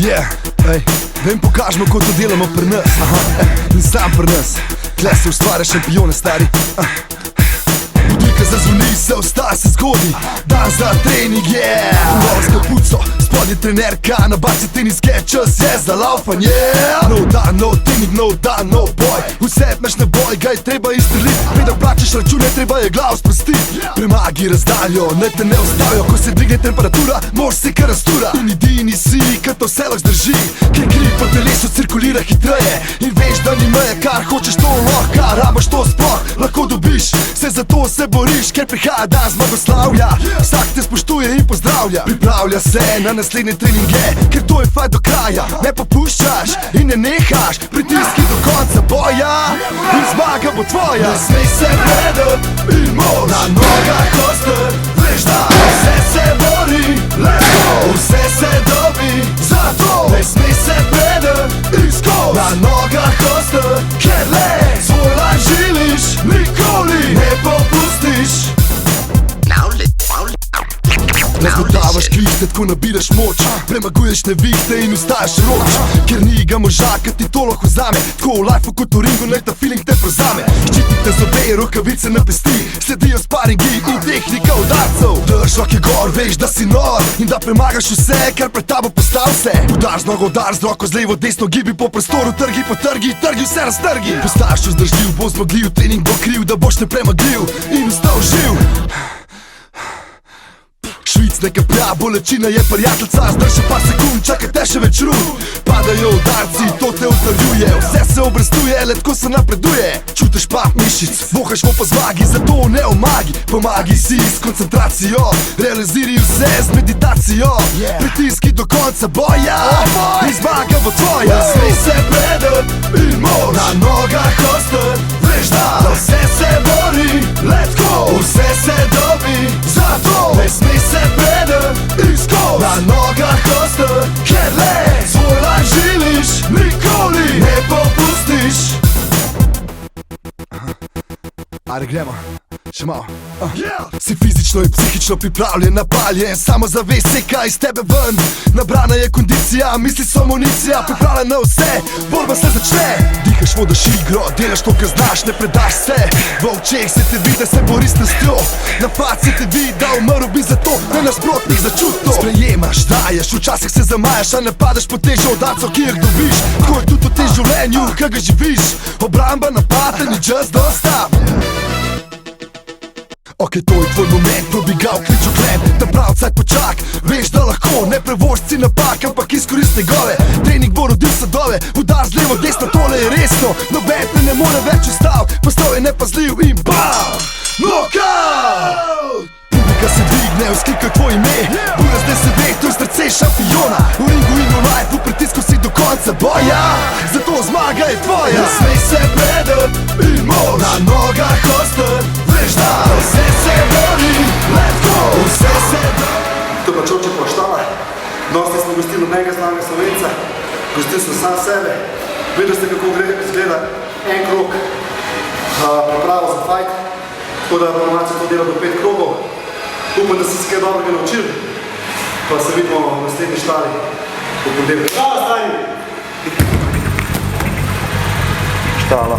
Da jim pokažemo, kot to delamo pri nas. In sam pri nas. Tle se ustvarja šampione, stari. Budilka zazvoni, se vstaja, se zgodi. Dan za trening, Nova s kapuco, spodnji trenerka. Na baci teniske, čas je za laufanje. No dan, no trening, no dan, no boj. Vse imaš na boj, ga je treba izstreliti. Preden plačeš račune, treba je glav sprostiti. Premagi razdaljo, ne te ne ostavijo. Ko se dvigne temperatura, mož se kar rastura. In edini si, kad to vse lahko zdrži. Ker kri po telesu cirkulira hitreje. In veš, da ni meje, kar hočeš to lahko. Rabaš to sploh, lahko dobiš. Se zato se boriš, ker prihaja dan zmagoslavja. Vsak te spoštuje in pozdravlja. Pripravlja se na naslednje treninge, ker to je fajt do kraja. Ne popuščaš in ne nehaš, pritiski do konca boja. In zmaga bo tvoja. Ne smej se predati in mož na nogah ostati. Veš da vse se bori, let's go. Vse se dobi, zato ne smej se predati in skoz. Na nogah ostati, ker le svoj life živiš, nikoli ne popustiš. Ne zgodavaš kvihte, tako nabiraš moč. Premaguješ nevihte in ustaješ roč. Ker ni ga moža, kad ti to lahko vzame. Tako v lifeu kot v ringu, naj ta feeling te prevzame. Ščitite zobe, rokavice na pesti. Sledijo sparingi in tehnika udarcev. Drž roke gor, veš da si nor. In da premagaš vse, kar pred tabo postav se. Udar z nogo, udar z roko, z levo, desno. Gibi po prostoru, trgi po trgi, trgi vse raztrgi. Postaješ vzdržljiv, bo zmogljiv. Trening bo kriv, da boš nepremagljiv in ostal živ. Švic ne kaplja, bolečina je prijateljca. Zdrži par sekund, čakaj te še več rud. Padajo udarci, to te utrjuje. Vse se obrestuje, le tako se napreduje. Čutiš pap mišic, vohaš po zmagi. Zato ne omagi, pomagi si s koncentracijo. Realiziri vse z meditacijo. Pritiski do konca boja in zmaga bo tvoja. Ne smej se predati in mož na nogah ostati. Veš da vse se bori, let's go. Vse se dobi, zato ne smej se predati in skoz. Na nogah ostati, ker le svoj life živiš, nikoli ne popustiš. Ajde gremo, še malo. Si fizično in psihično pripravljen na palje. Samozavest seka iz tebe ven. Nabrana je kondicija, misli so municija. Pripravljen na vse, borba se začne. Dihaš, vodaš igro, delaš to, kar znaš, ne predaš se. V očeh se te vidi, da se boriš s strastjo. Napad se te vidi, da umrl bi zato, ne nasprotnik začut to. Sprejemaš, daješ, včasih se zamajaš, a ne padeš po težjo udarcev, ki jih dobiš. Ko je tudi v tem življenju, kaj ga živiš. Obramba, napad, ni just don't stop. Ok, to je tvoj moment, probigal klič oklen. Ta prav cajt počak, veš da lahko. Ne prevož si napak, ampak izkoristi gole. Trening bo rodil sadove, udar z levo, desno, tole je resno. Noben te ne more več ustav, postal je nepazljiv in bam! Knockout! Publika se dvigne, vzklikaj tvoj ime. Bura zdaj se ve, to je srce šampiona. V ringu in v life, v pritisku si do konca boja. Zato zmaga je tvoja. Ne smej se predati in mož na nogah ostati. Veš da vse se bori, let's go. Vse se bori. To pa Čoče Poštala. Dosti smo gostili mega znanga Slovenca. Gostili smo sam sebe. Videli ste kako izgleda en krog pripravo za fight. Tako da bomo to delo do 5 krogov. Upam, da ste se kaj dobrega naučili. Pa se vidimo v naslednji štali v ponedeljek. Bravo, stari! Štala.